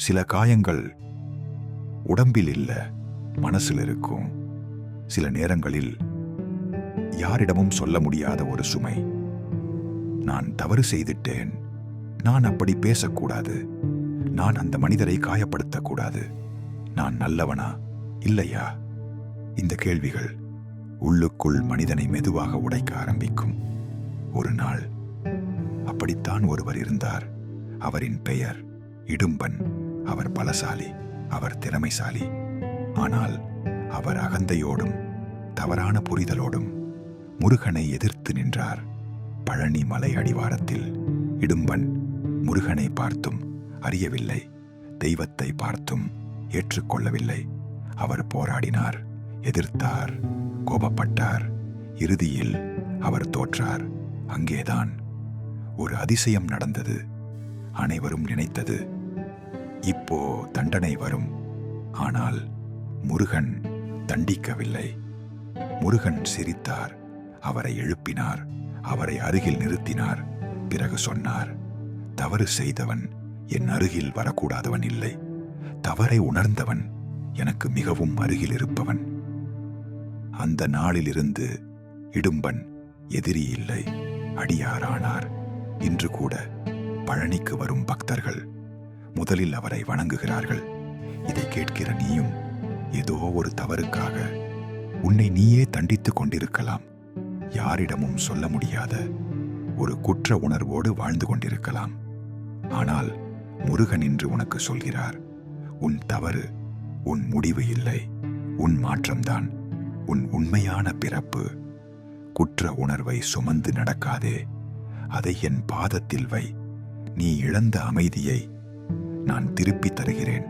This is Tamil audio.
சில காயங்கள் உடம்பில் இல்ல, மனசில் இருக்கும். சில நேரங்களில் யாரிடமும் சொல்ல முடியாத ஒரு சுமை. நான் தவறு செய்துட்டேன், நான் அப்படி பேசக்கூடாது, நான் அந்த மனிதரை காயப்படுத்தக்கூடாது, நான் நல்லவனா இல்லையா? இந்த கேள்விகள் உள்ளுக்குள் மனிதனை மெதுவாக உடைக்க ஆரம்பிக்கும். ஒரு நாள் அப்படித்தான் ஒருவர் இருந்தார். அவரின் பெயர் இடும்பன். அவர் பலசாலி, அவர் திறமைசாலி. ஆனால் அவர் அகந்தையோடும் தவறான புரிதலோடும் முருகனை எதிர்த்து நின்றார். பழனி மலை அடிவாரத்தில் இடும்பன் முருகனை பார்த்தும் அறியவில்லை, தெய்வத்தை பார்த்தும் ஏற்றுக்கொள்ளவில்லை. அவர் போராடினார், எதிர்த்தார், கோபப்பட்டார். இறுதியில் அவர் தோற்றார். அங்கேதான் ஒரு அதிசயம் நடந்தது. அனைவரும் நினைத்தது, இப்போ தண்டனை வரும். ஆனால் முருகன் தண்டிக்கவில்லை. முருகன் சிரித்தார், அவரை எழுப்பினார், அவரை அருகில் நிறுத்தினார். பிறகு சொன்னார், தவறு செய்தவன் என் அருகில் வரக்கூடாதவன் இல்லை, தவறை உணர்ந்தவன் எனக்கு மிகவும் அருகில் இருப்பவன். அந்த நாளிலிருந்து இடும்பன் எதிரி இல்லை, அடியாரானார். இன்று கூட பழனிக்கு வரும் பக்தர்கள் முதலில் அவரை வணங்குகிறார்கள். இதை கேட்கிற நீயும் ஏதோ ஒரு தவறுக்காக உன்னை நீயே தண்டித்துக் கொண்டிருக்கலாம். யாரிடமும் சொல்ல முடியாத ஒரு குற்ற உணர்வோடு வாழ்ந்து கொண்டிருக்கலாம். ஆனால் முருகன் இன்று உனக்கு சொல்கிறார், உன் தவறு உன் முடிவு இல்லை, உன் மாற்றம்தான் உன் உண்மையான பிறப்பு. குற்ற உணர்வை சுமந்து நடக்காதே, அதை என் பாதத்தில் வை. நீ இழந்த அமைதியை நான் திருப்பித் தருகிறேன்.